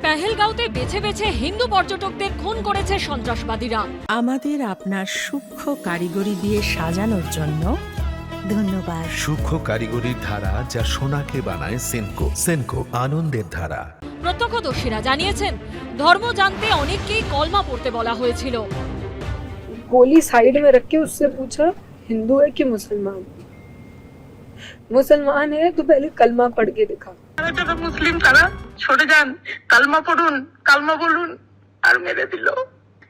পেহেলগাঁওতে বেছে বেছে হিন্দু পর্যটকদের খুন করেছে সন্ত্রাসবাদীরা। আমাদের আপনার সূক্ষ্ম কারিগরি দিয়ে সাজানোর জন্য ধন্যবাদ। সূক্ষ্ম কারিগরির ধারা যা সোনাকে বানায় সেনকো। সেনকো আনন্দের ধারা। প্রত্যক্ষদর্শীরা জানিয়েছেন ধর্ম জানতে অনেককেই কলমা পড়তে বলা হয়েছিল। गोली साइड में रख के उससे पूछा हिंदू है कि मुसलमान। मुसलमान है तो पहले कलमा पढ़ के दिखा। মুসলিম কারা সরে যান, কালমা পড়ুন, কালমা বলুন, আর মেরে দিল।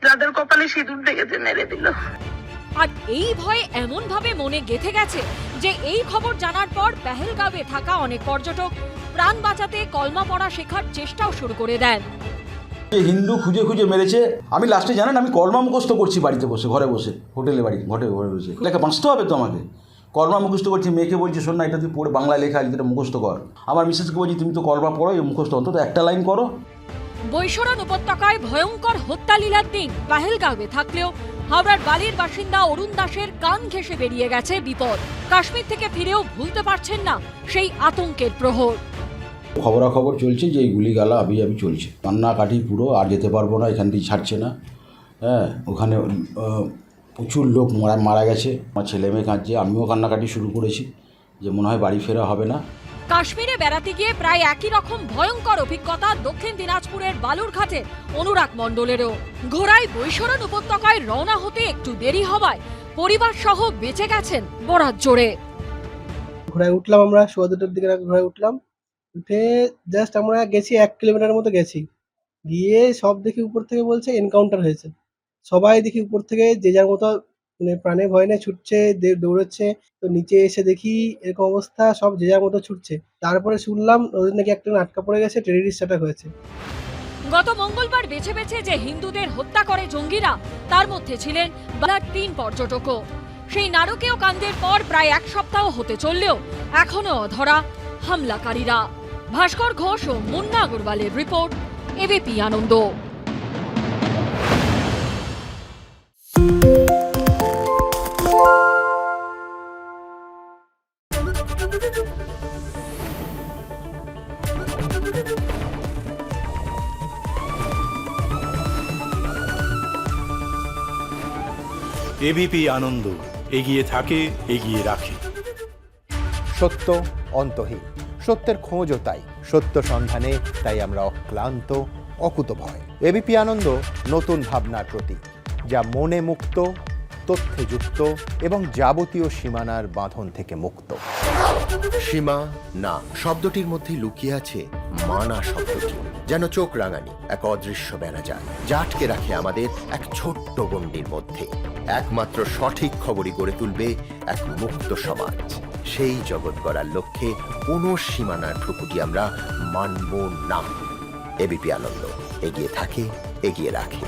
যাদের কপালে সিঁদুর লেগেছে মেরে দিল। আর এই ভয় এমন ভাবে মনে গেঁথে গেছে যে এই খবর জানার পর পেহেলগাঁওয়ে থাকা অনেক পর্যটক প্রাণ বাঁচাতে কলমা পড়া শেখার চেষ্টাও শুরু করে দেন। হিন্দু খুঁজে খুঁজে মেরেছে। আমি লাস্টে জানেন আমি কলমা মুখস্থ করছি বাড়িতে বসে, ঘরে বসে, হোটেলে বাড়ি ঘরে বসে লেখা বাঁচতে হবে তো আমাকে। কলমা মুখস্থ করছি, মেয়েকে বলছি শোন না এটা তুই পড়ে বাংলা লেখা আছে, এটা মুখস্থ কর। আমার মিসেসকে বলছি তুমি তো কলমা পড়ো, এই মুখস্থ অন্তত একটা লাইন করো। বৈশরণ উপত্যকায় ভয়ঙ্কর হত্যালীলার দিন পেহেলগাঁওয়ে থাকলেও হাওড়ার বালির বাসিন্দা অরুণ দাসের কান ঘেঁষে বেরিয়ে গেছে বিপদ। কাশ্মীর থেকে ফিরেও ভুলতে পারছেন না সেই আতঙ্কের প্রহর। খবরাখবর চলছে যে এই গুলিগালা আবি চলছে, কান্নাকাটি পুরো, আর যেতে পারবো না, এখান থেকে ছাড়ছে না। হ্যাঁ, ওখানে প্রচুর লোক মারা গেছে, আমার ছেলে মেয়ে কাঁদছে, আমিও কান্নাকাটি শুরু করেছি যে মনে হয় বাড়ি ফেরা হবে না। কাশ্মীরে বেড়াতে গিয়ে প্রায় একই রকম ভয়ঙ্কর অভিজ্ঞতা দক্ষিণ দিনাজপুরের বালুরঘাটের অনুরাগ মণ্ডলেরও। ঘোড়ায় বৈশরণ উপত্যকায় রওনা হতে একটু দেরি হওয়ায় পরিবার সহ বেঁচে গেছেন বরাত জোরে। ঘোড়ায় উঠলাম আমরা, সোয়া 2টার দিকে ঘোড়ায় উঠলাম, উঠে জাস্ট আমরা গেছি 1 কিলোমিটার মতো গেছি, গিয়ে সব দেখি উপর থেকে বলছে এনকাউন্টার হয়েছে। সবাই দেখি উপর থেকে যে যার মতো মানে প্রাণে ভয় নিয়ে ছুটছে, দৌড়চ্ছে। তো নিচে এসে দেখি এরকম অবস্থা, সব যে যার মতো ছুটছে। তারপরে শুনলাম ওদের নাকি একটা আটকা পড়ে গেছে, টেররিস্ট অ্যাটাক হয়েছে। গত মঙ্গলবার বেছে বেছে যে হিন্দুদের হত্যা করে জঙ্গিরা, তার মধ্যে ছিলেন বালার 3 পর্যটকও। সেই নারকীয় কাণ্ডের পর প্রায় 1 সপ্তাহ হতে চললেও এখনো অধরা হামলাকারীরা। ভাস্কর ঘোষ ও মুন্না আগরওয়ালের রিপোর্ট, এবিপি আনন্দ। এবিপি আনন্দ, এগিয়ে থাকে, এগিয়ে রাখে। সত্য অন্তহীন, সত্যের খোঁজও তাই, সত্য সন্ধানে তাই আমরা অক্লান্ত, অকুতভয়। এবিপি আনন্দ নতুন ভাবনার প্রতীক, যা মনে মুক্ত, তথ্যে যুক্ত এবং যাবতীয় সীমানার বাঁধন থেকে মুক্ত। সীমা না শব্দটির মধ্যে লুকিয়ে আছে মানা শব্দটি, যেন চোখ রাঙানি এক অদৃশ্য বেড়াজাল, যা আটকে রাখে আমাদের এক ছোট্ট গণ্ডির মধ্যে। একমাত্র সঠিক খবরই গড়ে তুলবে এক মুক্ত সমাজ। সেই জগৎ গড়ার লক্ষ্যে কোনো সীমানার ঠুকুটি আমরা মানব না। এবিপি আনন্দ, এগিয়ে থাকে, এগিয়ে রাখে।